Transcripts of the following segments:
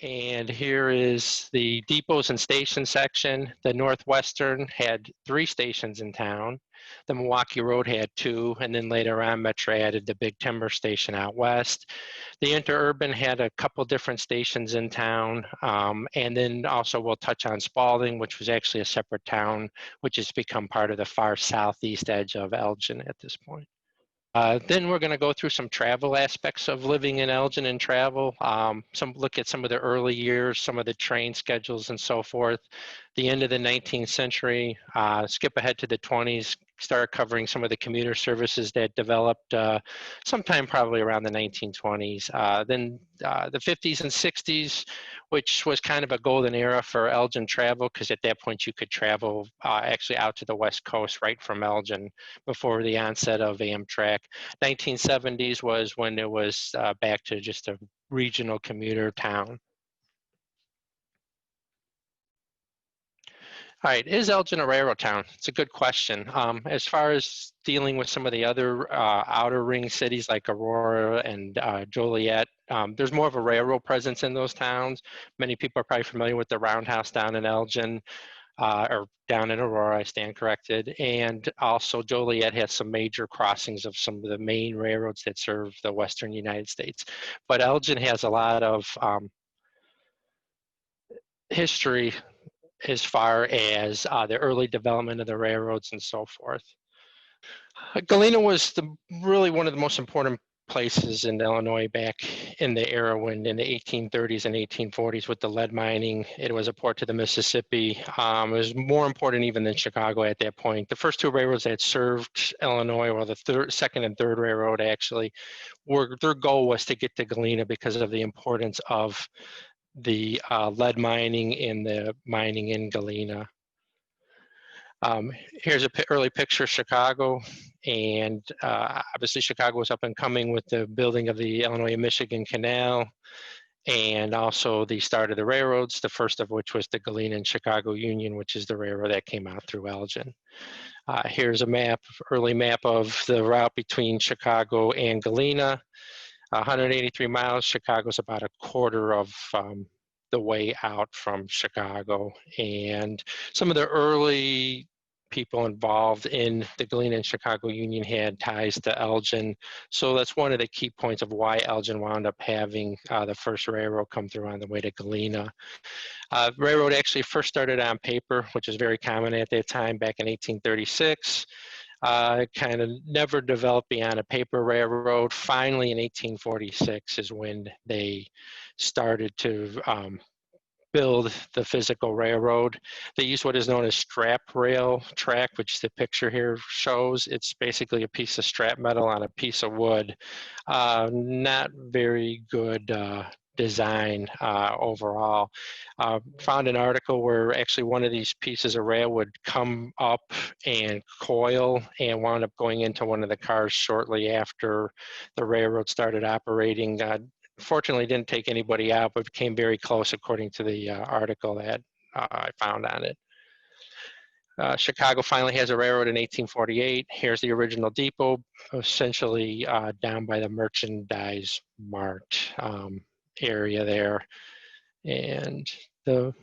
And here is the depots and station section. The Northwestern had 3 stations in town. The Milwaukee Road had 2, and then later on, Metro added the Big Timber station out west. The Interurban had a couple different stations in town, and then also we'll touch on Spalding, which was actually a separate town, which has become part of the far southeast edge of Elgin at this point. Then we're going to go through some travel aspects of living in Elgin and travel, look at some of the early years, some of the train schedules and so forth. The end of the 19th century, skip ahead to the 20s, start covering some of the commuter services that developed sometime probably around the 1920s. Then the 50s and 60s, which was kind of a golden era for Elgin travel, because at that point you could travel actually out to the West Coast right from Elgin before the onset of Amtrak. 1970s was when it was back to just a regional commuter town. All right, is Elgin a railroad town? It's a good question. As far as dealing with some of the other outer ring cities like Aurora and Joliet, there's more of a railroad presence in those towns. Many people are probably familiar with the Roundhouse down in Elgin, or down in Aurora, I stand corrected. And also Joliet has some major crossings of some of the main railroads that serve the Western United States. But Elgin has a lot of history as far as the early development of the railroads and so forth. Galena was really one of the most important places in Illinois back in the era when in the 1830s and 1840s with the lead mining. It was a port to the Mississippi. It was more important even than Chicago at that point. The first 2 railroads that served Illinois, or the second and third railroad actually, their goal was to get to Galena because of the importance of the lead mining and the mining in Galena. Here's an early picture of Chicago, and obviously Chicago was up and coming with the building of the Illinois and Michigan Canal, and also the start of the railroads, the first of which was the Galena and Chicago Union, which is the railroad that came out through Elgin. Here's a map, early map of the route between Chicago and Galena. 183 miles. Chicago's about a quarter of the way out from Chicago. And some of the early people involved in the Galena and Chicago Union had ties to Elgin. So that's one of the key points of why Elgin wound up having the first railroad come through on the way to Galena. Railroad actually first started on paper, which is very common at that time back in 1836. Kind of never developed beyond a paper railroad. Finally, in 1846 is when they started to build the physical railroad. They used what is known as strap rail track, which the picture here shows. It's basically a piece of strap metal on a piece of wood. Not very good design overall. Found an article where actually one of these pieces of rail would come up and coil and wound up going into one of the cars shortly after the railroad started operating. Fortunately, didn't take anybody out, but came very close according to the article that I found on it. Chicago finally has a railroad in 1848. Here's the original depot, essentially down by the Merchandise Mart area there. And the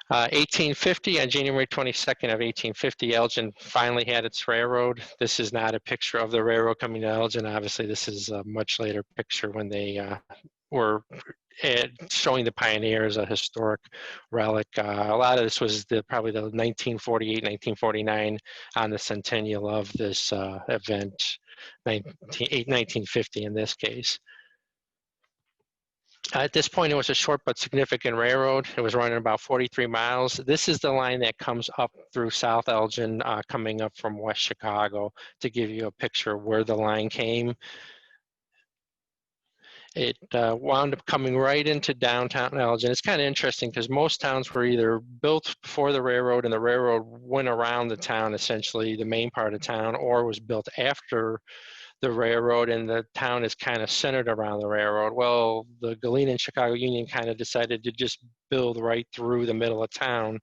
1850, on January 22nd of 1850, Elgin finally had its railroad. This is not a picture of the railroad coming to Elgin. Obviously, this is a much later picture when they were showing the pioneers a historic relic. A lot of this was probably the 1948, 1949 on the centennial of this event, 1950 in this case. At this point, it was a short but significant railroad. It was running about 43 miles. This is the line that comes up through South Elgin, coming up from West Chicago, to give you a picture of where the line came. It wound up coming right into downtown Elgin. It's kind of interesting because most towns were either built before the railroad and the railroad went around the town, essentially the main part of town, or was built after the railroad and the town is kind of centered around the railroad. Well, the Galena and Chicago Union kind of decided to just build right through the middle of town.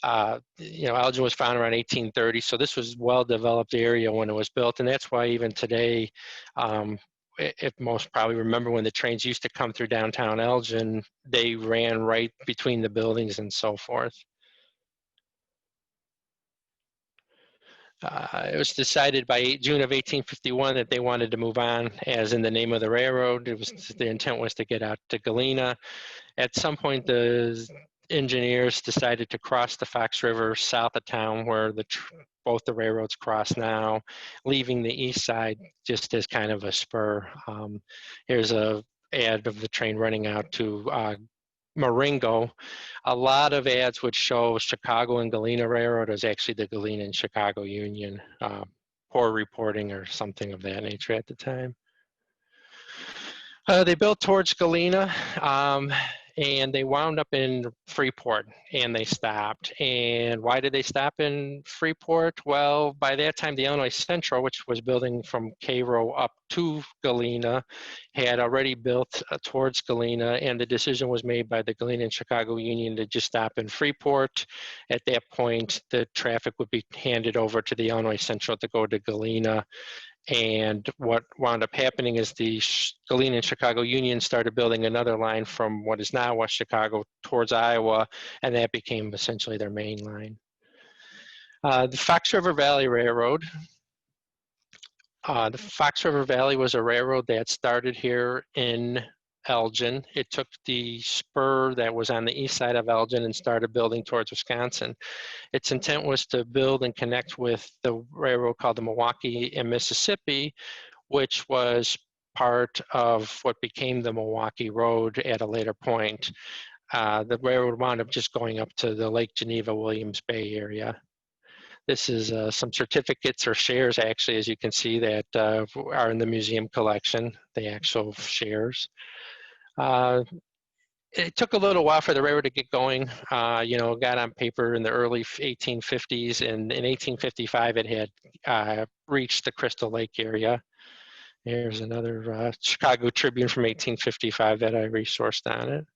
Elgin was founded around 1830, so this was a well-developed area when it was built, and that's why even today, if most probably remember when the trains used to come through downtown Elgin, they ran right between the buildings and so forth. It was decided by June of 1851 that they wanted to move on, as in the name of the railroad. The intent was to get out to Galena. At some point, the engineers decided to cross the Fox River south of town, where both the railroads cross now, leaving the east side just as kind of a spur. Here's a ad of the train running out to Marengo. A lot of ads would show Chicago and Galena Railroad. It was actually the Galena and Chicago Union. Poor reporting or something of that nature at the time. They built towards Galena, and they wound up in Freeport, and they stopped. And why did they stop in Freeport? Well, by that time, the Illinois Central, which was building from Cairo up to Galena, had already built towards Galena, and the decision was made by the Galena and Chicago Union to just stop in Freeport. At that point, the traffic would be handed over to the Illinois Central to go to Galena. And what wound up happening is the Galena and Chicago Union started building another line from what is now West Chicago towards Iowa, and that became essentially their main line. The Fox River Valley Railroad. The Fox River Valley was a railroad that started here in Elgin. It took the spur that was on the east side of Elgin and started building towards Wisconsin. Its intent was to build and connect with the railroad called the Milwaukee and Mississippi, which was part of what became the Milwaukee Road at a later point. The railroad wound up just going up to the Lake Geneva, Williams Bay area. This is some certificates or shares, actually, as you can see, that are in the museum collection, the actual shares. It took a little while for the railroad to get going. Got on paper in the early 1850s, and in 1855 it had reached the Crystal Lake area. Here's another Chicago Tribune from 1855 that I resourced on it.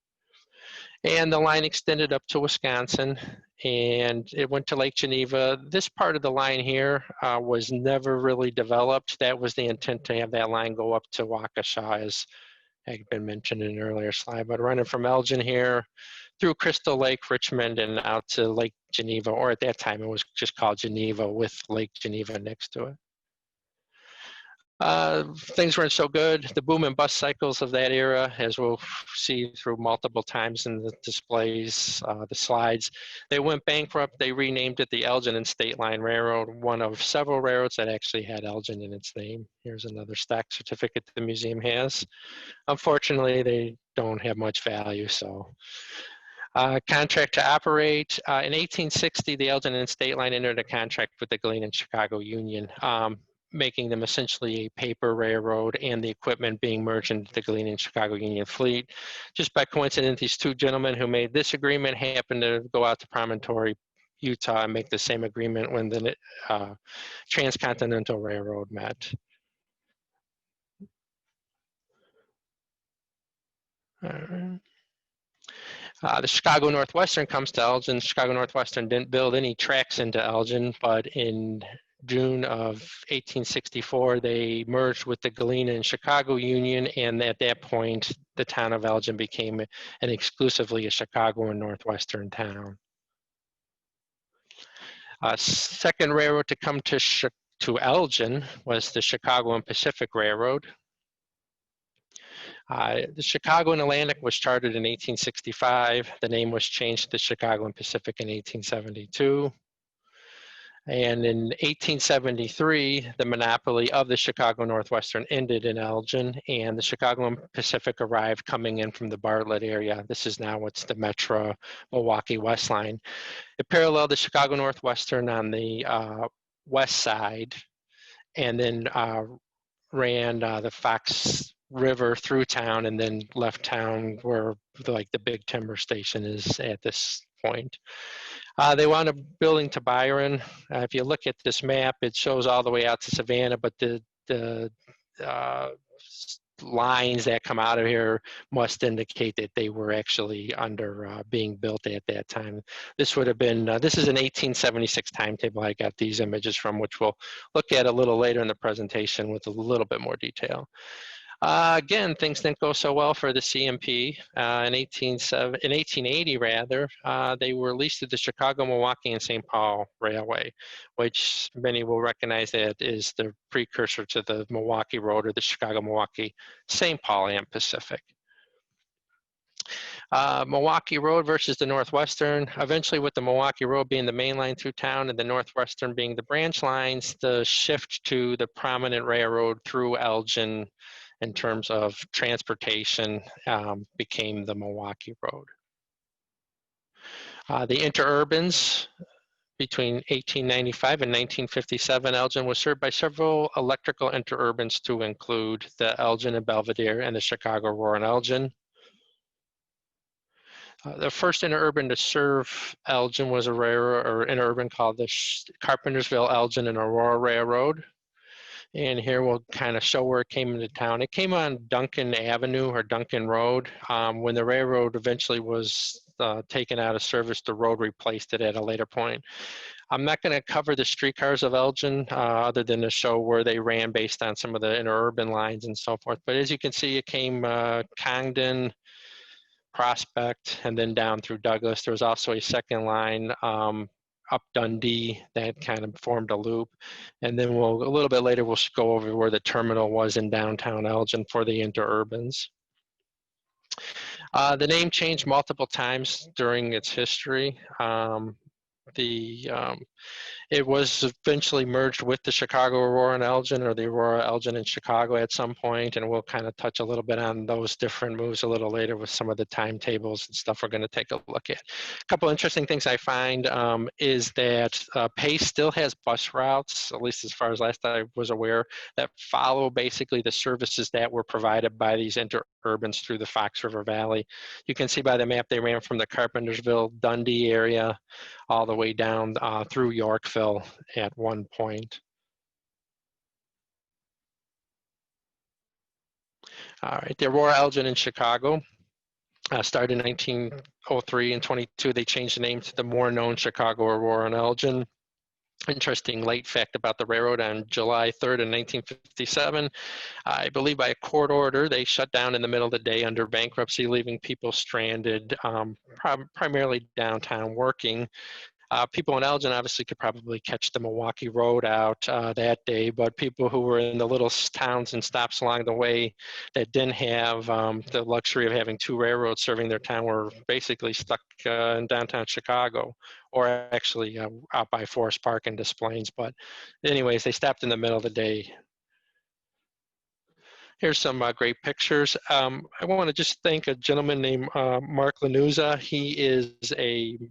And the line extended up to Wisconsin, and it went to Lake Geneva. This part of the line here was never really developed. That was the intent, to have that line go up to Waukesha, as had been mentioned in an earlier slide, but running from Elgin here through Crystal Lake, Richmond, and out to Lake Geneva, or at that time it was just called Geneva, with Lake Geneva next to it. Things weren't so good. The boom and bust cycles of that era, as we'll see through multiple times in the displays, the slides, they went bankrupt. They renamed it the Elgin and State Line Railroad, one of several railroads that actually had Elgin in its name. Here's another stock certificate the museum has. Unfortunately, they don't have much value, so. Contract to operate. In 1860, the Elgin and State Line entered a contract with the Galena and Chicago Union, making them essentially a paper railroad, and the equipment being merged into the Galena and Chicago Union fleet. Just by coincidence, these two gentlemen who made this agreement happened to go out to Promontory, Utah, and make the same agreement when the Transcontinental Railroad met. The Chicago Northwestern comes to Elgin. Chicago Northwestern didn't build any tracks into Elgin, but in June of 1864, they merged with the Galena and Chicago Union, and at that point, the town of Elgin became an exclusively a Chicago and Northwestern town. Second railroad to come to Elgin was the Chicago and Pacific Railroad. The Chicago and Atlantic was chartered in 1865. The name was changed to the Chicago and Pacific in 1872. And in 1873, the monopoly of the Chicago Northwestern ended in Elgin, and the Chicago and Pacific arrived coming in from the Bartlett area. This is now what's the Metro Milwaukee West Line. It paralleled the Chicago Northwestern on the west side, and then ran the Fox River through town, and then left town where the big timber station is at this point. They wound up building to Byron. If you look at this map, it shows all the way out to Savannah, but the lines that come out of here must indicate that they were actually under being built at that time. This would have been, this is an 1876 timetable I got these images from, which we'll look at a little later in the presentation with a little bit more detail. Again, things didn't go so well for the CMP. In 1880, rather, they were leased to the Chicago, Milwaukee, and St. Paul Railway, which many will recognize that is the precursor to the Milwaukee Road or the Chicago, Milwaukee, St. Paul and Pacific. Milwaukee Road versus the Northwestern. Eventually, with the Milwaukee Road being the main line through town and the Northwestern being the branch lines, the shift to the prominent railroad through Elgin in terms of transportation became the Milwaukee Road. The interurbans between 1895 and 1957, Elgin was served by several electrical interurbans to include the Elgin and Belvedere and the Chicago, Aurora, and Elgin. The first interurban to serve Elgin was a railroad or interurban called the Carpentersville, Elgin, and Aurora Railroad. And here we'll kind of show where it came into town. It came on Duncan Avenue or Duncan Road. When the railroad eventually was taken out of service, the road replaced it at a later point. I'm not going to cover the streetcars of Elgin other than to show where they ran based on some of the interurban lines and so forth. But as you can see, it came Congdon, Prospect, and then down through Douglas. There was also a second line up Dundee that kind of formed a loop. And then a little bit later, we'll go over where the terminal was in downtown Elgin for the interurbans. The name changed multiple times during its history. It was eventually merged with the Chicago Aurora and Elgin, or the Aurora, Elgin, and Chicago at some point, and we'll kind of touch a little bit on those different moves a little later with some of the timetables and stuff we're going to take a look at. A couple interesting things I find is that Pace still has bus routes, at least as far as last I was aware, that follow basically the services that were provided by these interurbans through the Fox River Valley. You can see by the map they ran from the Carpentersville, Dundee area all the way down through Yorkville at one point. All right, the Aurora, Elgin, and Chicago started in 1903 and 22. They changed the name to the more known Chicago, Aurora, and Elgin. Interesting late fact about the railroad: on July 3rd in 1957, I believe by a court order, they shut down in the middle of the day under bankruptcy, leaving people stranded, primarily downtown working. People in Elgin obviously could probably catch the Milwaukee Road out that day, but people who were in the little towns and stops along the way that didn't have the luxury of having two railroads serving their town were basically stuck in downtown Chicago, or actually out by Forest Park and Des Plaines. But anyways, they stopped in the middle of the day. Here's some great pictures. I want to just thank a gentleman named Mark Lanuza. He is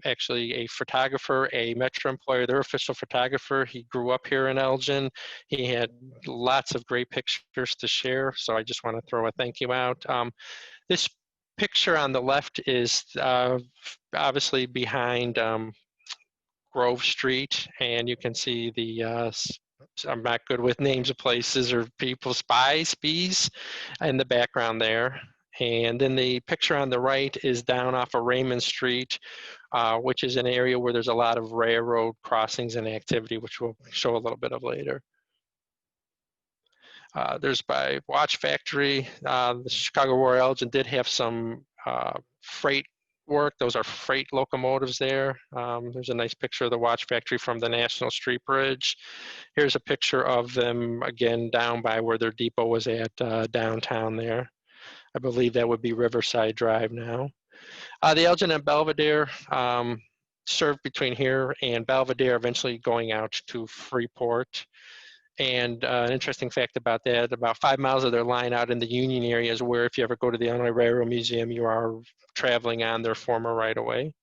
actually a photographer, a Metro employer, their official photographer. He grew up here in Elgin. He had lots of great pictures to share, so I just want to throw a thank you out. This picture on the left is obviously behind Grove Street, and you can see the I'm not good with names of places or people, Spies in the background there. And then the picture on the right is down off of Raymond Street, which is an area where there's a lot of railroad crossings and activity, which we'll show a little bit of later. There's by Watch Factory. The Chicago Aurora Elgin did have some freight work. Those are freight locomotives there. There's a nice picture of the Watch Factory from the National Street Bridge. Here's a picture of them again down by where their depot was at downtown there. I believe that would be Riverside Drive now. The Elgin and Belvedere served between here and Belvedere, eventually going out to Freeport. And an interesting fact about that, about 5 miles of their line out in the Union area is where, if you ever go to the Illinois Railroad Museum, you are traveling on their former right-of-way.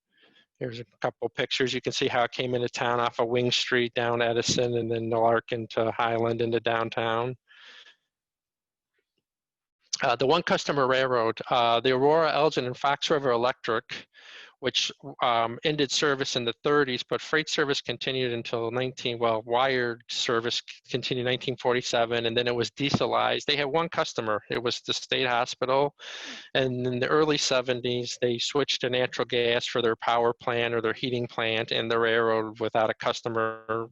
Here's a couple pictures. You can see how it came into town off of Wing Street down Edison, and then Larkin to Highland into downtown. The one customer railroad, the Aurora, Elgin, and Fox River Electric which ended service in the 30s, but freight service continued until wired service continued 1947, and then it was dieselized. They had one customer. It was the state hospital. And in the early 70s, they switched to natural gas for their power plant or their heating plant, and the railroad, without a customer,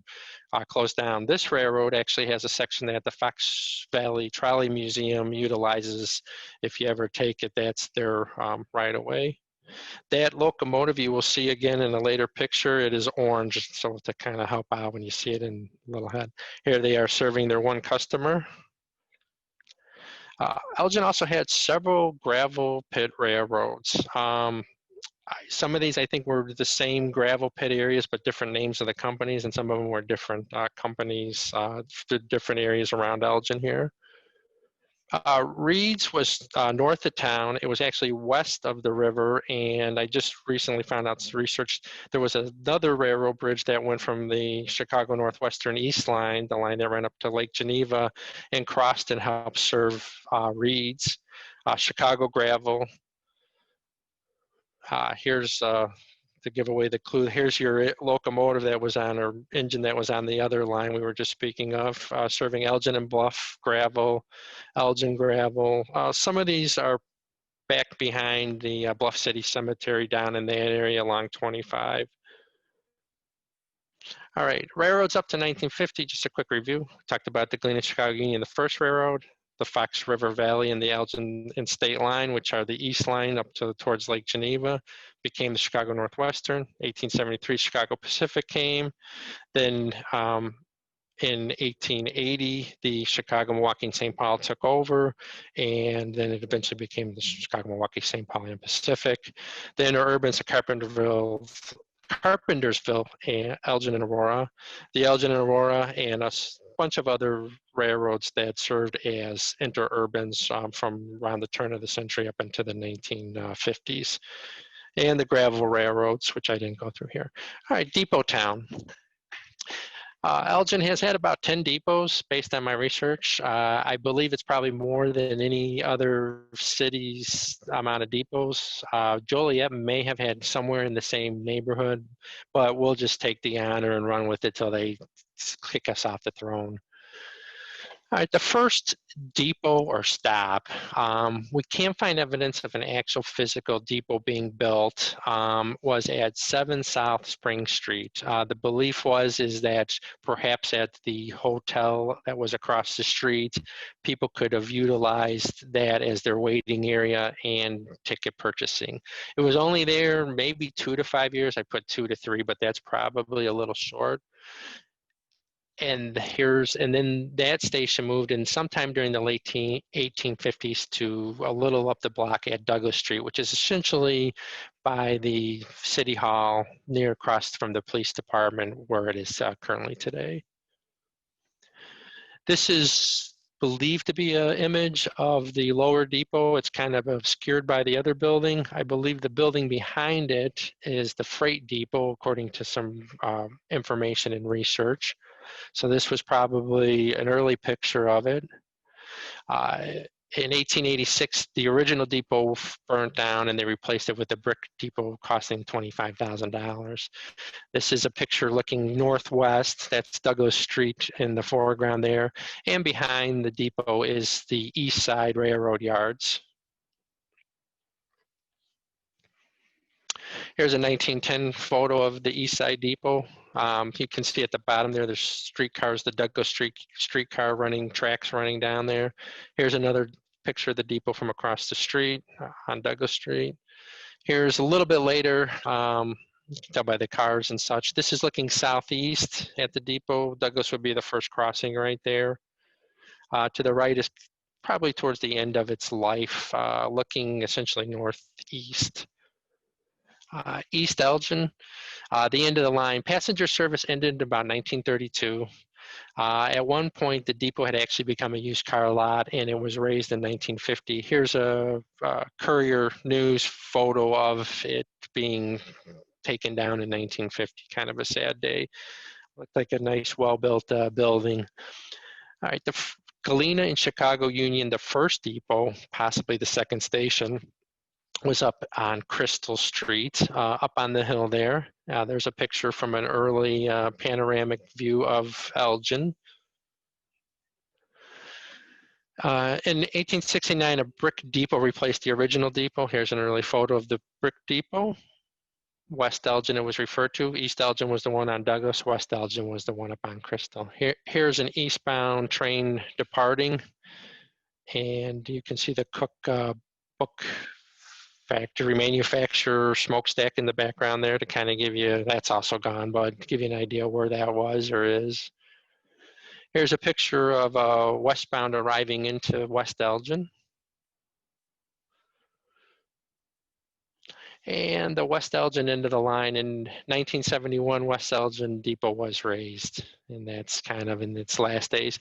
closed down. This railroad actually has a section that the Fox Valley Trolley Museum utilizes. If you ever take it, that's their right of way. That locomotive you will see again in a later picture, it is orange, so to kind of help out when you see it in little head. Here they are serving their one customer. Elgin also had several gravel pit railroads. Some of these I think were the same gravel pit areas, but different names of the companies, and some of them were different companies for different areas around Elgin here. Reed's was north of town. It was actually west of the river, and I just recently found out through research there was another railroad bridge that went from the Chicago Northwestern East Line, the line that ran up to Lake Geneva, and crossed and helped serve Reed's. Chicago gravel. Here's to give away the clue. Here's your locomotive that was on, or engine that was on the other line we were just speaking of, serving Elgin and Bluff gravel, Elgin gravel. Some of these are back behind the Bluff City Cemetery down in that area along 25. All right, railroads up to 1950, just a quick review. Talked about the Galena Chicago Union, the first railroad, the Fox River Valley and the Elgin and State Line, which are the east line up to towards Lake Geneva, became the Chicago Northwestern. 1873, Chicago Pacific came. Then in 1880, the Chicago, Milwaukee, and St. Paul took over, and then it eventually became the Chicago, Milwaukee, St. Paul, and Pacific. Then urbans of Carpentersville, and Elgin and Aurora. The Elgin and Aurora and a bunch of other railroads that served as interurbans from around the turn of the century up into the 1950s. And the gravel railroads, which I didn't go through here. All right, Depot Town. Elgin has had about 10 depots based on my research. I believe it's probably more than any other city's amount of depots. Joliet may have had somewhere in the same neighborhood, but we'll just take the honor and run with it till they kick us off the throne. All right, the first depot or stop, we can't find evidence of an actual physical depot being built, was at 7 South Spring Street. The belief is that perhaps at the hotel that was across the street, people could have utilized that as their waiting area and ticket purchasing. It was only there maybe 2 to 5 years. I put 2 to 3, but that's probably a little short. And then that station moved in sometime during the late 1850s to a little up the block at Douglas Street, which is essentially by the City Hall, near across from the police department where it is currently today. This is believed to be an image of the lower depot. It's kind of obscured by the other building. I believe the building behind it is the freight depot, according to some information and research. So this was probably an early picture of it. In 1886, the original depot burnt down and they replaced it with a brick depot costing $25,000. This is a picture looking northwest. That's Douglas Street in the foreground there. And behind the depot is the East Side Railroad Yards. Here's a 1910 photo of the East Side Depot. You can see at the bottom there's streetcars, the Douglas streetcar tracks running down there. Here's another picture of the depot from across the street on Douglas Street. Here's a little bit later, you can tell by the cars and such. This is looking southeast at the depot. Douglas would be the first crossing right there. To the right is probably towards the end of its life, looking essentially northeast. East Elgin, the end of the line. Passenger service ended in about 1932. At one point, the depot had actually become a used car lot, and it was raised in 1950. Here's a Courier News photo of it being taken down in 1950. Kind of a sad day. Looked like a nice, well-built building. All right, the Galena and Chicago Union, the first depot, possibly the second station. was up on Crystal Street, up on the hill there. There's a picture from an early panoramic view of Elgin. In 1869, a brick depot replaced the original depot. Here's an early photo of the brick depot. West Elgin it was referred to. East Elgin was the one on Douglas. West Elgin was the one up on Crystal. Here's an eastbound train departing. And you can see the Cook book factory manufacturer smokestack in the background there to kind of give you, that's also gone, but give you an idea where that was or is. Here's a picture of westbound arriving into West Elgin. And the West Elgin end of the line in 1971, West Elgin Depot was raised, and that's kind of in its last days.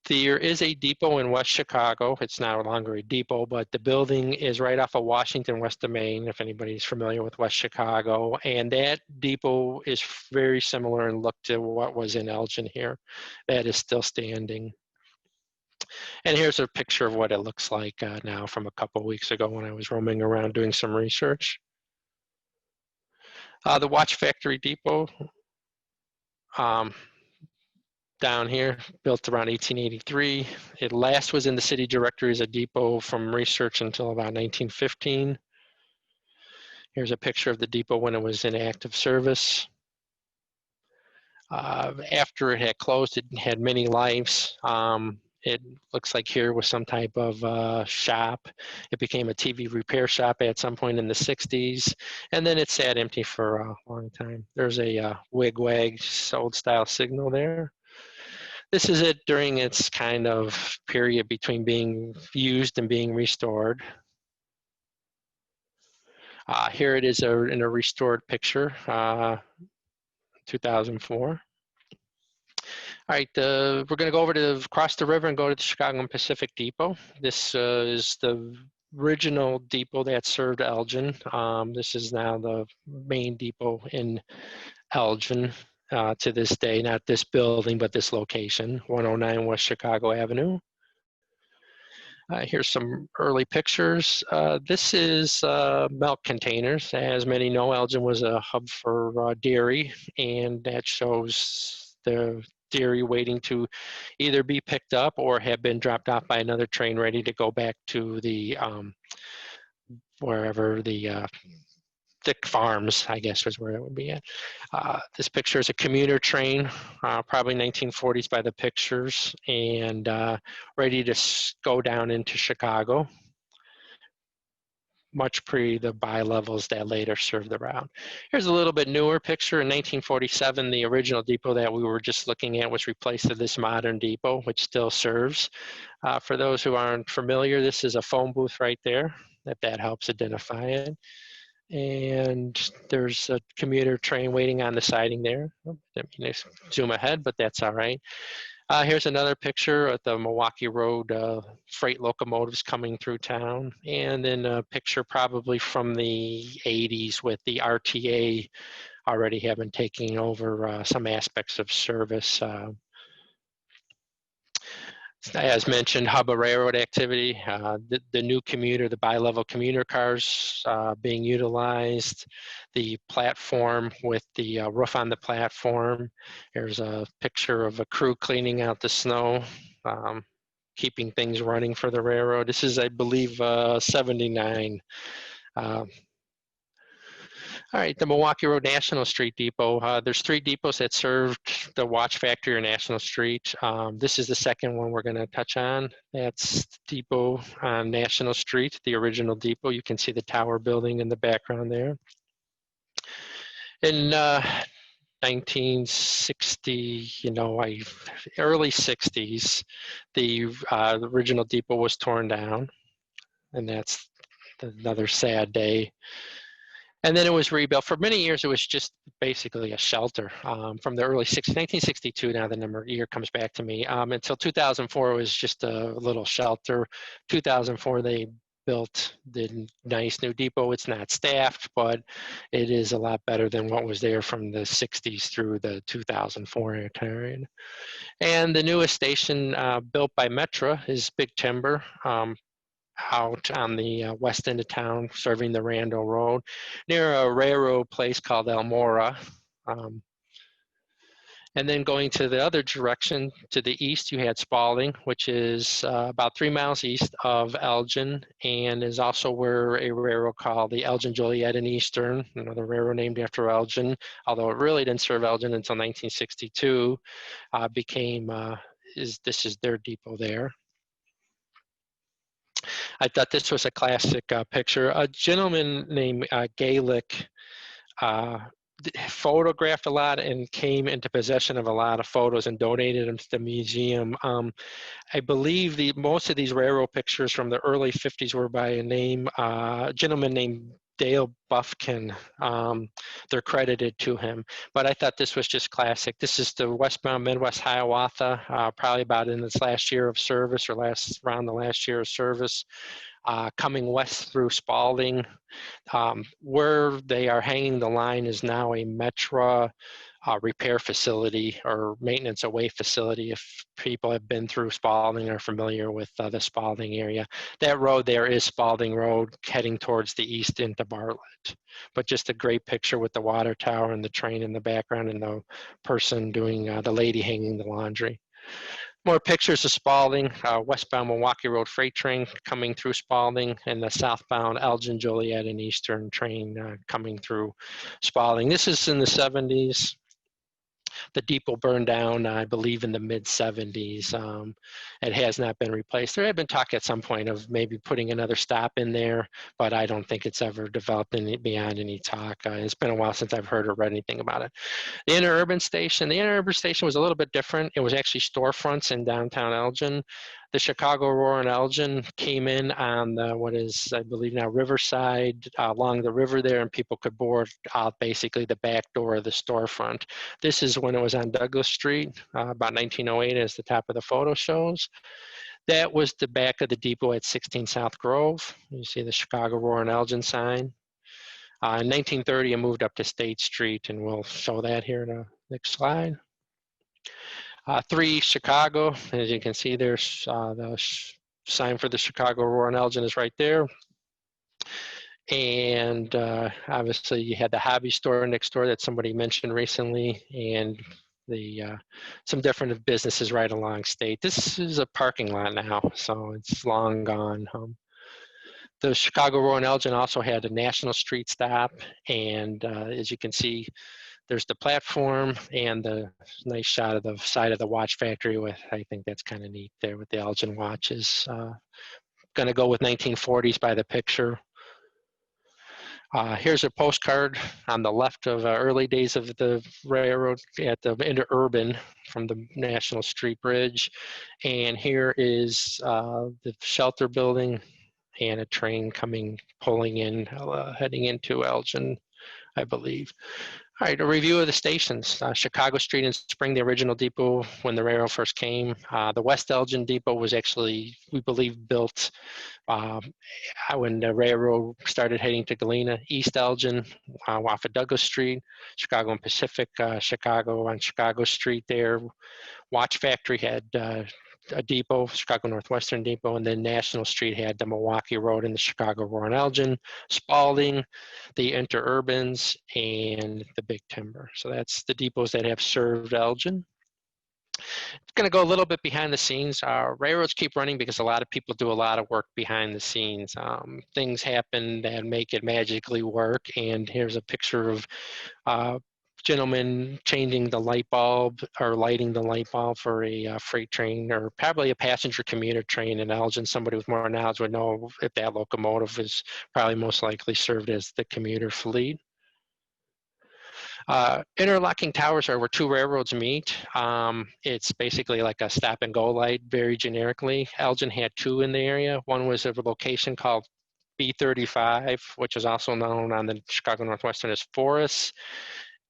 There is a depot in West Chicago. It's no longer a depot, but the building is right off of Washington, west of Main, if anybody's familiar with West Chicago. And that depot is very similar in look to what was in Elgin here. That is still standing. And here's a picture of what it looks like now from a couple weeks ago when I was roaming around doing some research. The Watch Factory Depot down here, built around 1883. It last was in the city directory as a depot from research until about 1915. Here's a picture of the depot when it was in active service. After it had closed, it had many lives. It looks like here was some type of shop. It became a TV repair shop at some point in the 60s, and then it sat empty for a long time. There's a wig-wag old style signal there. This is it during its kind of period between being used and being restored. Here it is in a restored picture, 2004. All right, we're going to go over to across the river and go to the Chicago and Pacific Depot. This is the original depot that served Elgin. This is now the main depot in Elgin to this day, not this building, but this location, 109 West Chicago Avenue. Here's some early pictures. This is milk containers. As many know, Elgin was a hub for dairy, and that shows the dairy waiting to either be picked up or have been dropped off by another train ready to go back to the wherever the Thick Farms, I guess, was where it would be at. This picture is a commuter train, probably 1940s by the pictures, and ready to go down into Chicago, much pre the bi-levels that later served the route. Here's a little bit newer picture. In 1947, the original depot that we were just looking at was replaced with this modern depot, which still serves. For those who aren't familiar, this is a phone booth right there, if that helps identify it. And there's a commuter train waiting on the siding there. I mean, zoom ahead, but that's all right. Here's another picture of the Milwaukee Road freight locomotives coming through town. And then a picture probably from the 80s with the RTA already having taken over some aspects of service. As mentioned, hub of railroad activity, the new commuter, the bi-level commuter cars being utilized, the platform with the roof on the platform. Here's a picture of a crew cleaning out the snow, keeping things running for the railroad. This is, I believe, 79. All right, the Milwaukee Road National Street Depot. There's 3 depots that served the watch factory or National Street. This is the second one we're going to touch on. That's the depot on National Street, the original depot. You can see the tower building in the background there. In 1960, early 60s, the original depot was torn down, and that's another sad day. And then it was rebuilt. For many years, it was just basically a shelter from the early 60s, 1962, now the year comes back to me, until 2004, it was just a little shelter. 2004, they built the nice new depot. It's not staffed, but it is a lot better than what was there from the 60s through the 2004 period. And the newest station built by Metra is Big Timber. out on the west end of town, serving the Randall Road, near a railroad place called Elmora. And then going to the other direction, to the east, you had Spalding, which is about 3 miles east of Elgin, and is also where a railroad called the Elgin, Joliet, and Eastern, another railroad named after Elgin, although it really didn't serve Elgin until 1962, this is their depot there. I thought this was a classic picture. A gentleman named Gaelic photographed a lot and came into possession of a lot of photos and donated them to the museum. I believe most of these railroad pictures from the early 50s were by a gentleman named Dale Buffkin. They're credited to him, but I thought this was just classic. This is the westbound Midwest Hiawatha, probably about in its last year of service or around the last year of service, coming west through Spalding. Where they are hanging the line is now a Metra repair facility or maintenance away facility. If people have been through Spalding or are familiar with the Spalding area, that road there is Spalding Road heading towards the east into Bartlett. But just a great picture with the water tower and the train in the background and the person doing, the lady hanging the laundry. More pictures of Spalding, westbound Milwaukee Road freight train coming through Spalding, and the southbound Elgin, Joliet, and Eastern train coming through Spalding. This is in the 70s. The depot burned down, I believe, in the mid-70s. It has not been replaced. There had been talk at some point of maybe putting another stop in there, but I don't think it's ever developed beyond any talk. It's been a while since I've heard or read anything about it. The interurban station was a little bit different. It was actually storefronts in downtown Elgin. The Chicago Roar in Elgin came in on what is, I believe now, Riverside, along the river there, and people could board out basically the back door of the storefront. This is when it was on Douglas Street, about 1908, as the top of the photo shows. That was the back of the depot at 16 South Grove. You see the Chicago Roar in Elgin sign. In 1930, it moved up to State Street, and we'll show that here in the next slide. 3 Chicago, as you can see, there's the sign for the Chicago Roar in Elgin is right there. And obviously you had the hobby store next door that somebody mentioned recently, and some different businesses right along State. This is a parking lot now, so it's long gone. The Chicago Roar in Elgin also had a National Street stop, and as you can see, there's the platform and the nice shot of the side of the watch factory with, I think that's kind of neat there with the Elgin watches. Gonna go with 1940s by the picture. Here's a postcard on the left of early days of the railroad at the interurban from the National Street Bridge. And here is the shelter building and a train pulling in, heading into Elgin, I believe. All right, a review of the stations. Chicago Street and Spring, the original depot when the railroad first came. The West Elgin depot was actually, we believe, built when the railroad started heading to Galena. East Elgin off of Douglas Street. Chicago and Pacific, Chicago on Chicago Street there. Watch Factory had a depot, Chicago Northwestern Depot, and then National Street had the Milwaukee Road and the Chicago Roar in Elgin, Spalding, the interurbans, and the Big Timber. So that's the depots that have served Elgin. It's going to go a little bit behind the scenes. Railroads keep running because a lot of people do a lot of work behind the scenes. Things happen that make it magically work, and here's a picture of gentleman changing the light bulb or lighting the light bulb for a freight train or probably a passenger commuter train in Elgin. Somebody with more knowledge would know if that locomotive is probably most likely served as the commuter fleet. Interlocking towers are where 2 railroads meet. It's basically like a stop and go light, very generically. Elgin had 2 in the area. One was at a location called B35, which is also known on the Chicago Northwestern as Forest.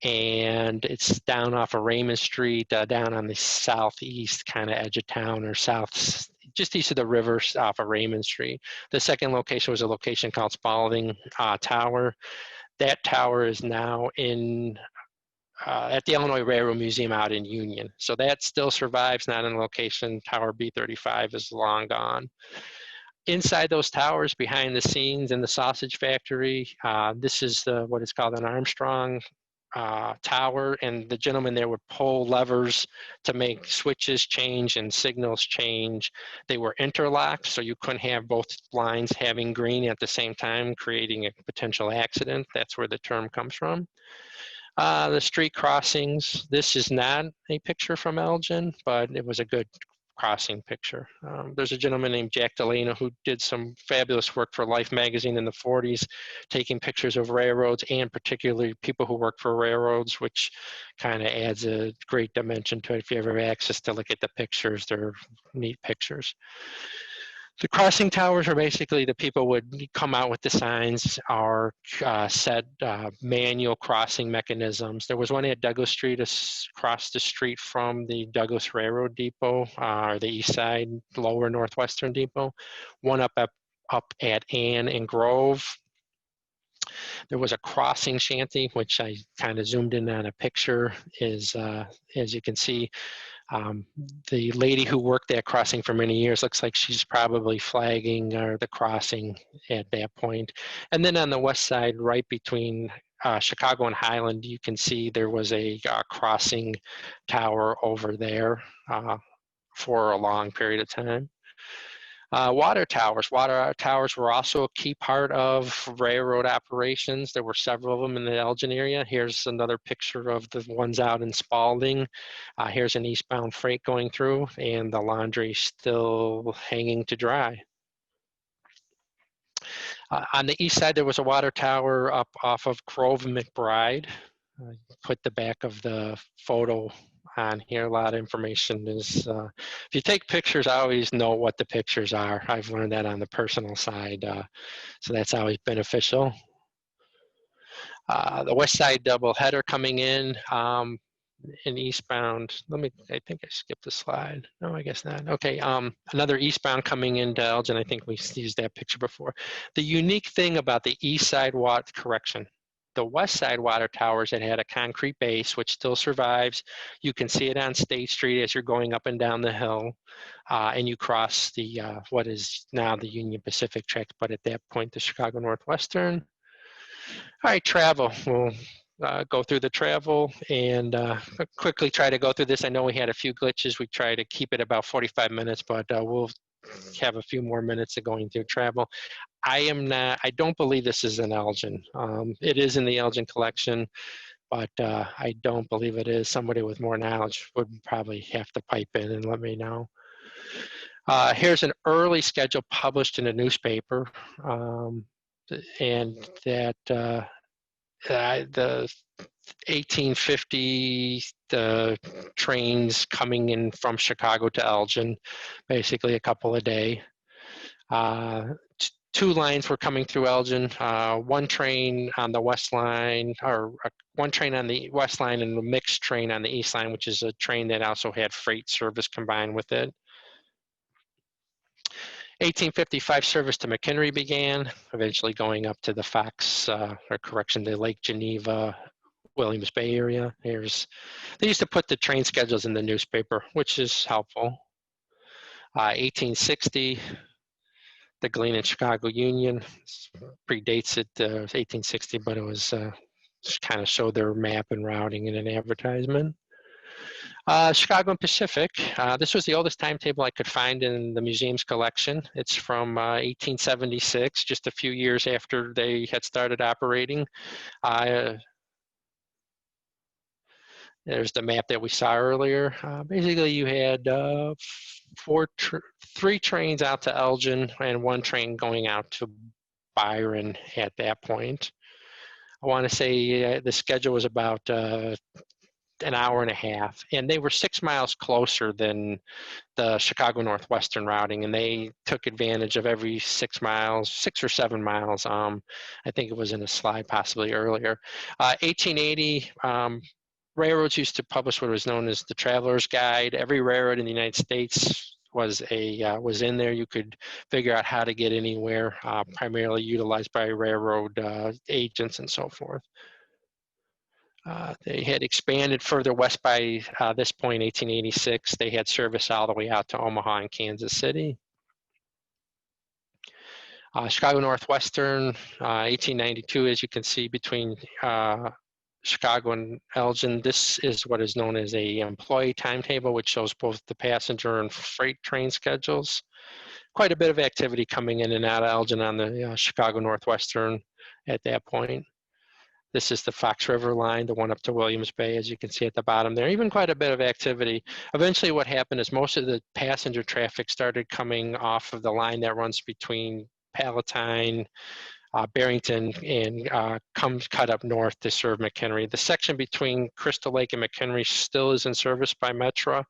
And it's down off of Raymond Street, down on the southeast kind of edge of town, or south, just east of the river off of Raymond Street. The second location was a location called Spalding Tower. That tower is now at the Illinois Railroad Museum out in Union. So that still survives, not in location. Tower B35 is long gone. Inside those towers, behind the scenes in the sausage factory, this is what is called an Armstrong tower, and the gentleman there would pull levers to make switches change and signals change. They were interlocked, so you couldn't have both lines having green at the same time, creating a potential accident. That's where the term comes from. The street crossings, this is not a picture from Elgin, but it was a good crossing picture. There's a gentleman named Jack Galena who did some fabulous work for Life magazine in the 40s, taking pictures of railroads and particularly people who work for railroads, which kind of adds a great dimension to it. If you ever have access to look at the pictures, they're neat pictures. The crossing towers are basically the people would come out with the signs or set manual crossing mechanisms. There was one at Douglas Street across the street from the Douglas Railroad Depot, or the East Side Lower Northwestern Depot. One up at Ann and Grove. There was a crossing shanty, which I kind of zoomed in on a picture. As you can see, the lady who worked that crossing for many years looks like she's probably flagging the crossing at that point. And then on the west side, right between Chicago and Highland, you can see there was a crossing tower over there for a long period of time. Water towers. Water towers were also a key part of railroad operations. There were several of them in the Elgin area. Here's another picture of the ones out in Spalding. Here's an eastbound freight going through, and the laundry still hanging to dry. On the east side, there was a water tower up off of Grove and McBride. Put the back of the photo on here. A lot of information is, if you take pictures, I always know what the pictures are. I've learned that on the personal side, so that's always beneficial. The west side double header coming in eastbound. I think I skipped a slide. No, I guess not. Okay, another eastbound coming into Elgin. I think we used that picture before. The unique thing about the east side the west side water towers that had a concrete base, which still survives. You can see it on State Street as you're going up and down the hill, and you cross the what is now the Union Pacific tracks, but at that point the Chicago Northwestern. All right, travel. We'll go through the travel and quickly try to go through this. I know we had a few glitches. We try to keep it about 45 minutes, but we'll have a few more minutes of going through travel. I don't believe this is in Elgin. It is in the Elgin collection, but I don't believe it is. Somebody with more knowledge would probably have to pipe in and let me know. Here's an early schedule published in a newspaper, and that the 1850, the trains coming in from Chicago to Elgin, basically a couple a day. Two lines were coming through Elgin, one train on the west line, or one train on the west line and a mixed train on the east line, which is a train that also had freight service combined with it. 1855 service to McHenry began, eventually going up to the Fox, the Lake Geneva, Williams Bay area. They used to put the train schedules in the newspaper, which is helpful. 1860, the Galena and Chicago Union, predates it, 1860, but it was just kind of showed their map and routing in an advertisement. Chicago and Pacific, this was the oldest timetable I could find in the museum's collection. It's from 1876, just a few years after they had started operating. There's the map that we saw earlier. Basically, you had three trains out to Elgin and one train going out to Byron at that point. I want to say the schedule was about an hour and a half, and they were 6 miles closer than the Chicago Northwestern routing, and they took advantage of every 6 miles, 6 or 7 miles. I think it was in a slide possibly earlier. 1880, railroads used to publish what was known as the Traveler's Guide. Every railroad in the United States was in there. You could figure out how to get anywhere, primarily utilized by railroad agents and so forth. They had expanded further west by this point, 1886. They had service all the way out to Omaha and Kansas City. Chicago Northwestern, 1892, as you can see, between Chicago and Elgin. This is what is known as a employee timetable, which shows both the passenger and freight train schedules. Quite a bit of activity coming in and out of Elgin on the Chicago Northwestern at that point. This is the Fox River line, the one up to Williams Bay, as you can see at the bottom there. Even quite a bit of activity. Eventually what happened is most of the passenger traffic started coming off of the line that runs between Palatine, Barrington, and comes cut up north to serve McHenry. The section between Crystal Lake and McHenry still is in service by Metra.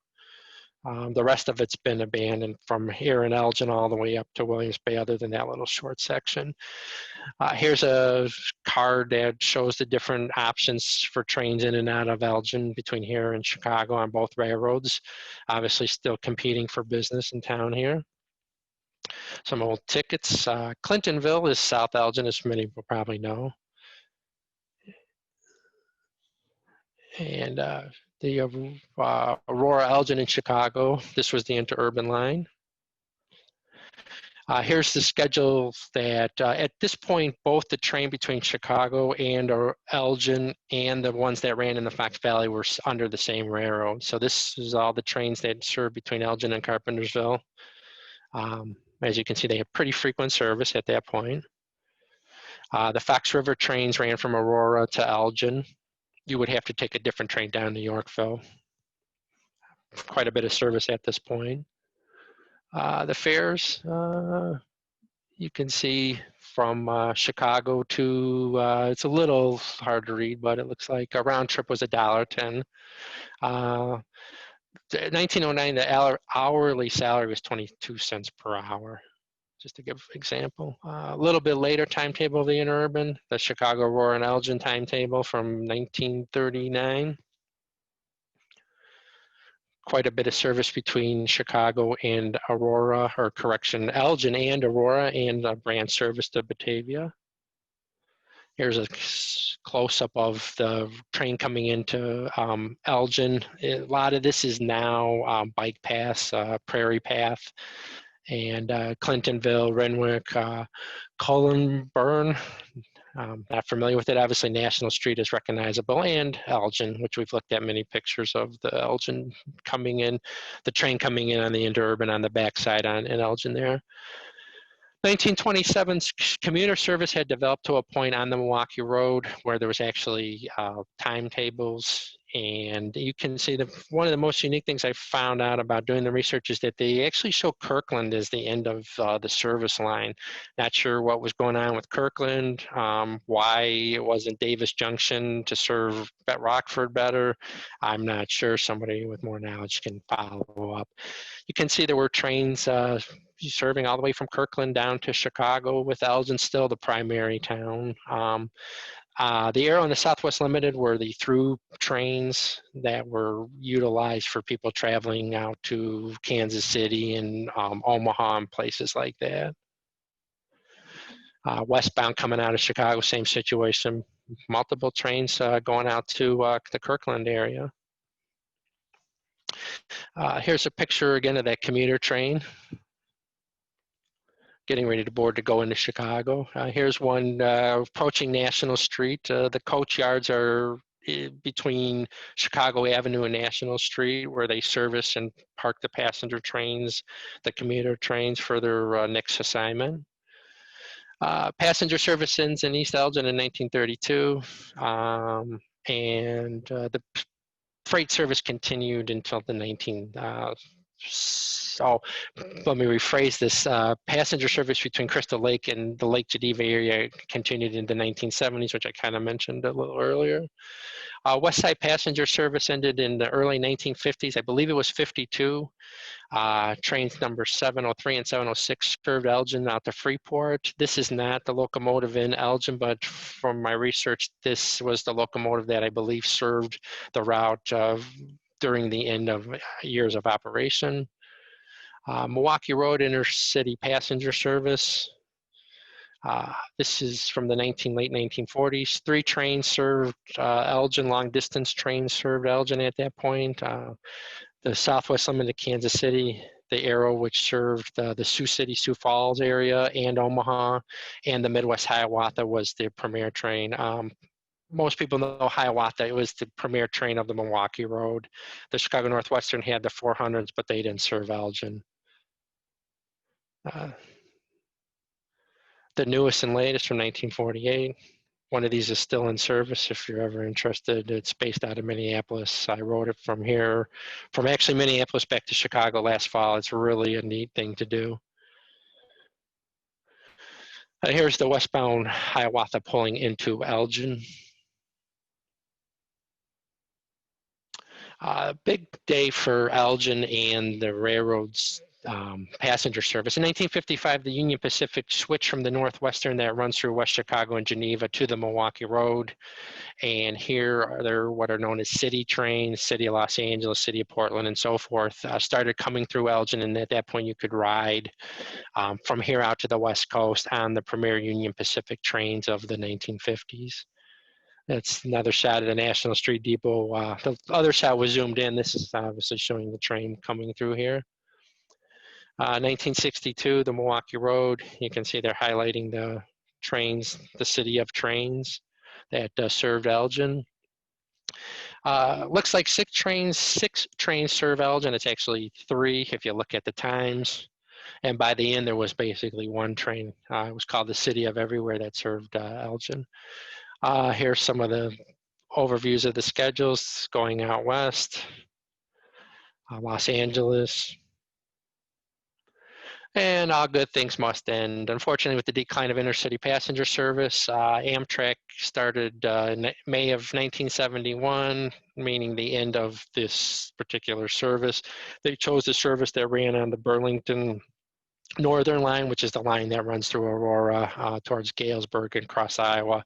The rest of it's been abandoned from here in Elgin all the way up to Williams Bay, other than that little short section. Here's a card that shows the different options for trains in and out of Elgin between here and Chicago on both railroads. Obviously still competing for business in town here. Some old tickets. Clintonville is South Elgin, as many people probably know. And the Aurora, Elgin, and Chicago. This was the interurban line. Here's the schedule that at this point, both the train between Chicago and Elgin and the ones that ran in the Fox Valley were under the same railroad. So this is all the trains that served between Elgin and Carpentersville. As you can see, they have pretty frequent service at that point. The Fox River trains ran from Aurora to Elgin. You would have to take a different train down to Yorkville. Quite a bit of service at this point. The fares, you can see from Chicago to, it's a little hard to read, but it looks like a round trip was $1.10. 1909, the hourly salary was 22 cents per hour, just to give an example. A little bit later timetable of the interurban, the Chicago, Aurora, and Elgin timetable from 1939. Quite a bit of service between Chicago and Aurora, or correction, Elgin and Aurora, and a branch service to Batavia. Here's a close-up of the train coming into Elgin. A lot of this is now Bike Pass, Prairie Path, and Clintonville, Renwick, Cullenburn. Not familiar with it. Obviously, National Street is recognizable, and Elgin, which we've looked at many pictures of the Elgin coming in, the train coming in on the interurban on the backside in Elgin there. 1927, commuter service had developed to a point on the Milwaukee Road where there was actually timetables, and you can see that one of the most unique things I found out about doing the research is that they actually show Kirkland as the end of the service line. Not sure what was going on with Kirkland, why it wasn't Davis Junction to serve Rockford better. I'm not sure. Somebody with more knowledge can follow up. You can see there were trains serving all the way from Kirkland down to Chicago, with Elgin still the primary town. The Arrow and the Southwest Limited were the through trains that were utilized for people traveling out to Kansas City and Omaha and places like that. Westbound coming out of Chicago, same situation. Multiple trains going out to the Kirkland area. Here's a picture again of that commuter train getting ready to board to go into Chicago. Here's one approaching National Street. The coach yards are between Chicago Avenue and National Street, where they service and park the passenger trains, the commuter trains for their next assignment. Passenger service ends in East Elgin in 1932, and the freight service continued until the so let me rephrase this. Passenger service between Crystal Lake and the Lake Geneva area continued in the 1970s, which I kind of mentioned a little earlier. West Side passenger service ended in the early 1950s. I believe it was 52. Trains number 703 and 706 served Elgin out to Freeport. This is not the locomotive in Elgin, but from my research, this was the locomotive that I believe served the route during the end of years of operation. Milwaukee Road intercity passenger service. This is from the late 1940s. 3 trains served Elgin, long distance trains served Elgin at that point. The Southwest Limited Kansas City, the Arrow, which served the Sioux City, Sioux Falls area and Omaha, and the Midwest Hiawatha was the premier train. Most people know Hiawatha. It was the premier train of the Milwaukee Road. The Chicago Northwestern had the 400s, but they didn't serve Elgin. The newest and latest from 1948. One of these is still in service if you're ever interested. It's based out of Minneapolis. I rode it from here, from actually Minneapolis back to Chicago last fall. It's really a neat thing to do. Here's the westbound Hiawatha pulling into Elgin. Big day for Elgin and the railroad's passenger service. In 1955, the Union Pacific switched from the Northwestern that runs through West Chicago and Geneva to the Milwaukee Road. And here are there what are known as city trains, City of Los Angeles, City of Portland, and so forth, started coming through Elgin. And at that point, you could ride from here out to the West Coast on the premier Union Pacific trains of the 1950s. That's another shot of the National Street Depot. The other shot was zoomed in. This is obviously showing the train coming through here. 1962, the Milwaukee Road. You can see they're highlighting the trains, the city of trains that served Elgin. Looks like six trains serve Elgin. It's actually 3 if you look at the times. And by the end, there was basically 1 train. It was called the City of Everywhere that served Elgin. Here's some of the overviews of the schedules going out west. Los Angeles. And all good things must end. Unfortunately, with the decline of intercity passenger service, Amtrak started in May of 1971, meaning the end of this particular service. They chose the service that ran on the Burlington Northern Line, which is the line that runs through Aurora towards Galesburg and across Iowa.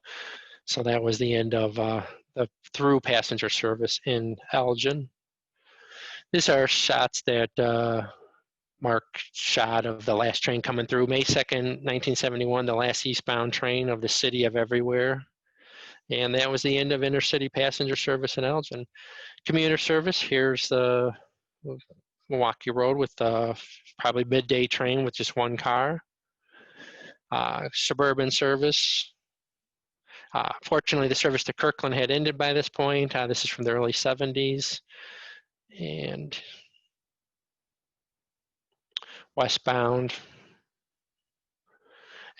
So that was the end of the through passenger service in Elgin. These are shots that Mark shot of the last train coming through. May 2nd, 1971, the last eastbound train of the City of Everywhere. And that was the end of intercity passenger service in Elgin. Commuter service, here's the Milwaukee Road with the probably midday train with just 1 car. Suburban service. Fortunately, the service to Kirkland had ended by this point. This is from the early 70s. And westbound.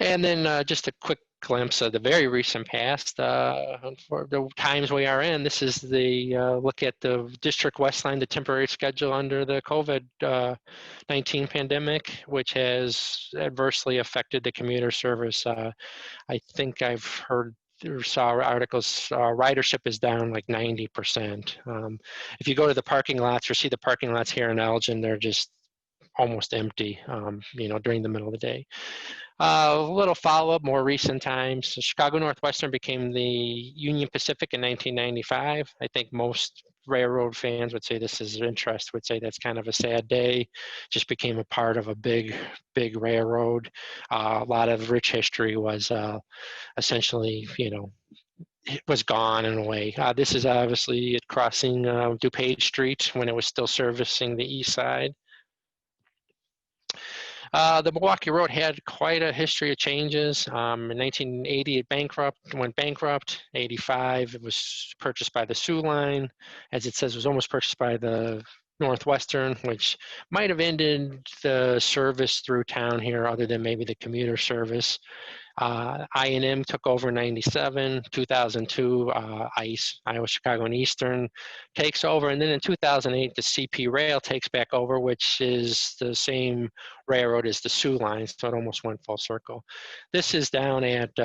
And then just a quick glimpse of the very recent past. For the times we are in, this is the look at the District West Line, the temporary schedule under the COVID-19 pandemic, which has adversely affected the commuter service. I think I've heard or saw articles, ridership is down like 90%. If you go to the parking lots or see the parking lots here in Elgin, they're just almost empty, during the middle of the day. A little follow-up, more recent times. So Chicago Northwestern became the Union Pacific in 1995. I think most railroad fans would say this is interest, would say that's kind of a sad day. Just became a part of a big railroad. A lot of rich history was essentially, it was gone in a way. This is obviously it crossing DuPage Street when it was still servicing the east side. The Milwaukee Road had quite a history of changes. In 1980, it went bankrupt. 85, it was purchased by the Sioux Line. As it says, it was almost purchased by the Northwestern, which might have ended the service through town here other than maybe the commuter service. I&M took over in 97, 2002, ICE, Iowa, Chicago, and Eastern takes over. And then in 2008, the CP Rail takes back over, which is the same railroad as the Sioux Line, so it almost went full circle. This is down at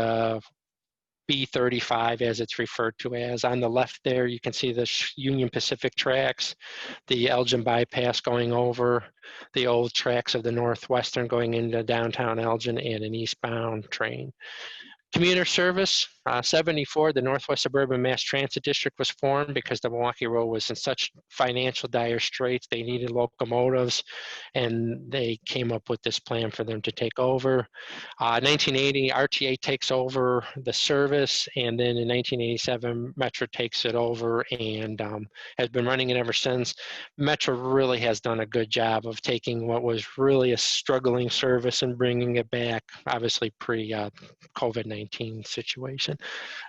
B35, as it's referred to as. On the left there, you can see the Union Pacific tracks, the Elgin bypass going over, the old tracks of the Northwestern going into downtown Elgin, and an eastbound train. Commuter Service, 74, the Northwest Suburban Mass Transit District was formed because the Milwaukee Road was in such financial dire straits. They needed locomotives, and they came up with this plan for them to take over. 1980, RTA takes over the service, and then in 1987, Metro takes it over and has been running it ever since. Metro really has done a good job of taking what was really a struggling service and bringing it back, obviously pre-COVID-19 situation.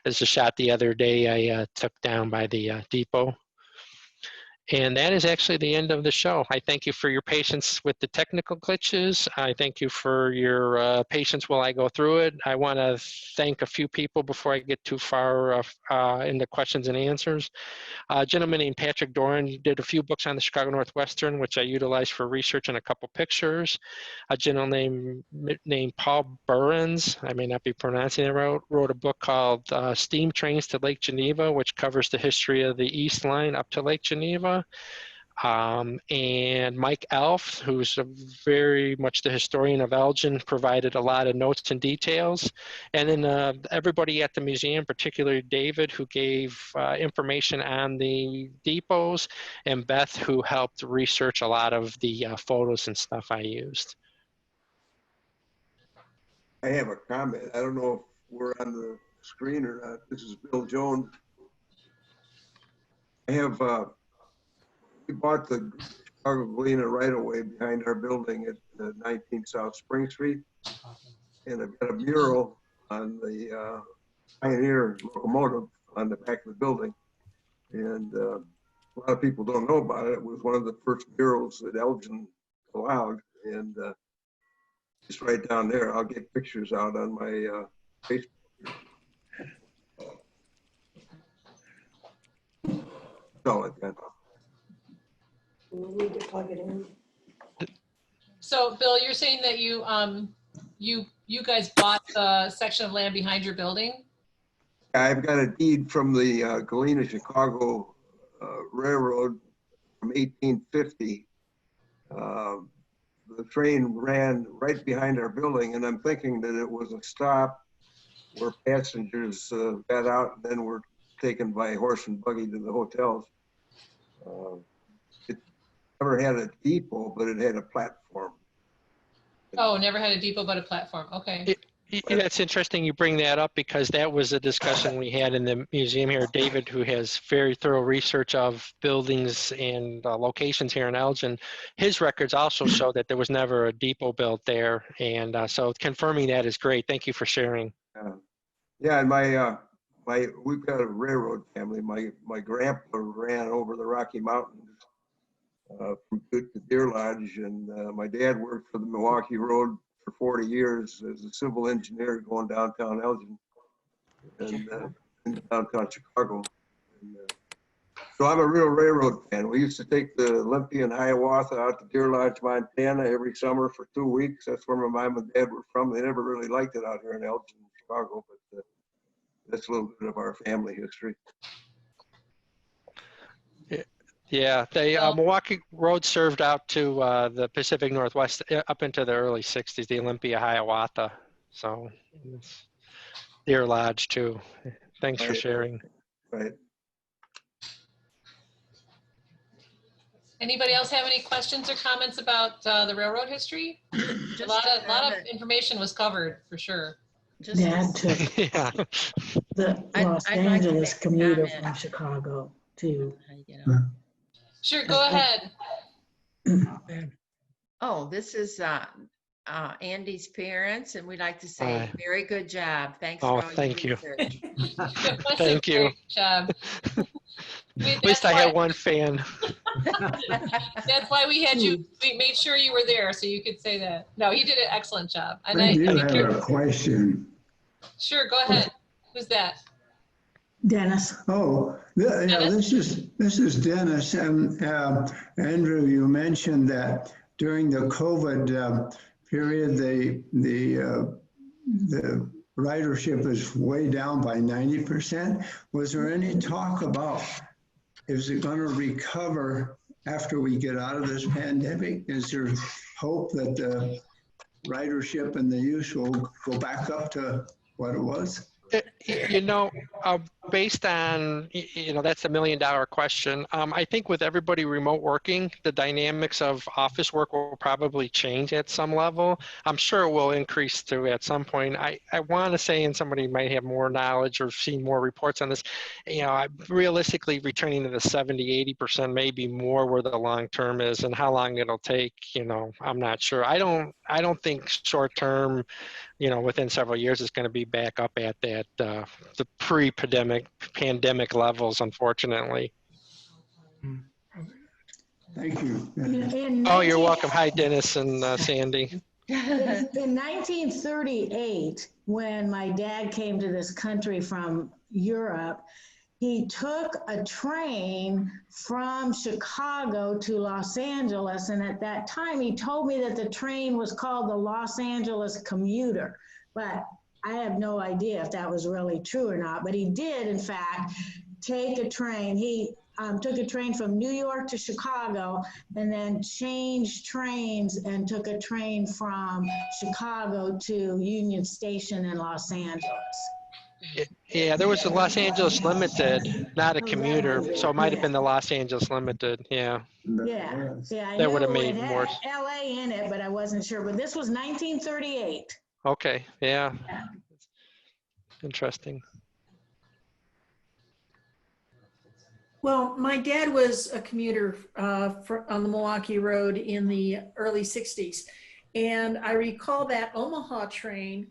There's a shot the other day I took down by the depot. And that is actually the end of the show. I thank you for your patience with the technical glitches. I thank you for your patience while I go through it. I want to thank a few people before I get too far into questions and answers. A gentleman named Patrick Doran did a few books on the Chicago Northwestern, which I utilized for research and a couple pictures. A gentleman named Paul Burns, I may not be pronouncing it right, wrote a book called Steam Trains to Lake Geneva, which covers the history of the East Line up to Lake Geneva. And Mike Elf, who's very much the historian of Elgin, provided a lot of notes and details. And then everybody at the museum, particularly David, who gave information on the depots, and Beth, who helped research a lot of the photos and stuff I used. I have a comment. I don't know if we're on the screen or not. This is Bill Jones. I have we bought the Chicago Galena right away behind our building at 19 South Spring Street. And I've got a mural on the Pioneer locomotive on the back of the building. And a lot of people don't know about it. It was one of the first murals that Elgin allowed. And just right down there, I'll get pictures out on my Facebook. That's all I've got. We need to plug it in. So, Bill, you're saying that you guys bought the section of land behind your building? I've got a deed from the Galena Chicago Railroad from 1850. The train ran right behind our building, and I'm thinking that it was a stop where passengers got out and then were taken by horse and buggy to the hotels. It never had a depot, but it had a platform. Oh, never had a depot but a platform. Okay. That's interesting you bring that up, because that was a discussion we had in the museum here. David, who has very thorough research of buildings and locations here in Elgin, his records also show that there was never a depot built there. And so confirming that is great. Thank you for sharing. Yeah, and we've got a railroad family. My grandpa ran over the Rocky Mountains from Butte to Deer Lodge, and my dad worked for the Milwaukee Road for 40 years as a civil engineer going downtown Elgin and in downtown Chicago. And, so I'm a real railroad fan. We used to take the Olympia and Hiawatha out to Deer Lodge, Montana every summer for 2 weeks. That's where my mom and dad were from. They never really liked it out here in Elgin, Chicago, but that's a little bit of our family history. Yeah, the Milwaukee Road served out to the Pacific Northwest up into the early 60s, the Olympia, Hiawatha. So Deer Lodge too. Thanks for sharing. Right. Anybody else have any questions or comments about the railroad history? A lot of information was covered for sure. Dad took the Los Angeles commuter from Chicago too. Sure, go ahead. Oh, this is Andy's parents, and we'd like to say very good job. Thanks for all thank you. research. Thank you. Great job. At least I had one fan. That's why we had you. We made sure you were there so you could say that. No, he did an excellent job. And I do have a question. Sure, go ahead. Who's that? Dennis. Oh, this is Dennis. Andrew, you mentioned that during the COVID period, the ridership is way down by 90%. Was there any talk about, is it going to recover after we get out of this pandemic? Is there hope that the ridership and the use will go back up to what it was? You know, based on, that's $1 million question. I think with everybody remote working, the dynamics of office work will probably change at some level. I'm sure it will increase to at some point. I want to say, and somebody might have more knowledge or seen more reports on this, realistically returning to the 70, 80%, maybe more where the long term is, and how long it'll take, I'm not sure. I don't think short term, within several years, it's going to be back up at that the pre-pandemic levels, unfortunately. Thank you. Oh, you're welcome. Hi, Dennis and Sandy. In 1938, when my dad came to this country from Europe, he took a train from Chicago to Los Angeles. And at that time, he told me that the train was called the Los Angeles Commuter. But I have no idea if that was really true or not. But he did, in fact, take a train. He took a train from New York to Chicago and then changed trains and took a train from Chicago to Union Station in Los Angeles. Yeah, there was the Los Angeles Limited, not a commuter, so it might have been the Los Angeles Limited. Yeah. Yeah. I That would have knew made it more. had LA in it, but I wasn't sure. But this was 1938. Okay. Yeah. Interesting. Well, my dad was a commuter on the Milwaukee Road in the early 60s. And I recall that Omaha train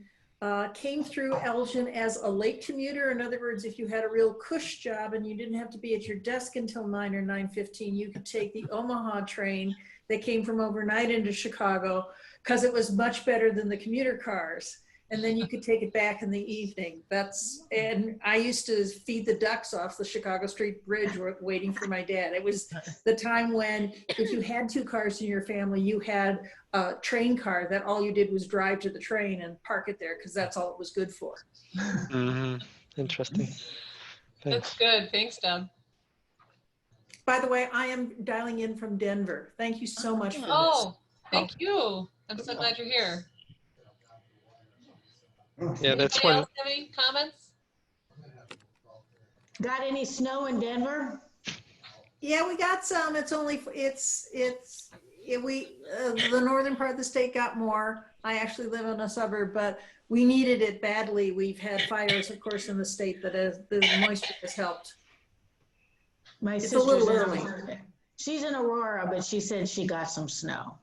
came through Elgin as a late commuter. In other words, if you had a real cush job and you didn't have to be at your desk until 9 or 9:15, you could take the Omaha train that came from overnight into Chicago because it was much better than the commuter cars. And then you could take it back in the evening. And I used to feed the ducks off the Chicago Street Bridge waiting for my dad. It was the time when if you had 2 cars in your family, you had a train car that all you did was drive to the train and park it there because that's all it was good for. Mm-hmm. Interesting. Thanks. That's good. Thanks, Deb. By the way, I am dialing in from Denver. Thank you so much for this. Oh, thank you. I'm so glad you're here. Yeah, that's Anybody when. else have any comments? Got any snow in Denver? Yeah, we got some. It's only the northern part of the state got more. I actually live in a suburb, but we needed it badly. We've had fires, of course, in the state that the moisture has helped. My It's a sister's little in early. She's in Aurora, but she said she got some snow.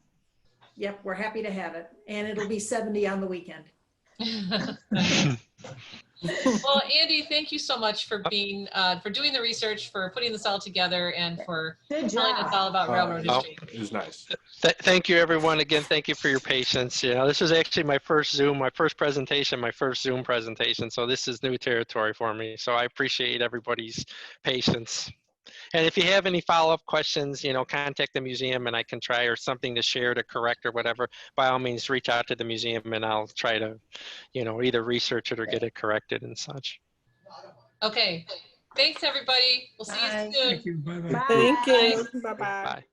Yep, we're happy to have it, and it'll be 70 on the weekend. Well, Andy, thank you so much for being for doing the research, for putting this all together, and for telling us all about railroad history. It was nice. Thank you, everyone. Again, thank you for your patience. This was actually my first Zoom presentation. So this is new territory for me. So I appreciate everybody's patience. And if you have any follow-up questions, contact the museum and I can try, or something to share to correct or whatever, by all means, reach out to the museum and I'll try to, either research it or get it corrected and such. Okay. Thanks, everybody. We'll see you soon. Thank you. Bye-bye. Bye. Thank you. Bye-bye. Bye.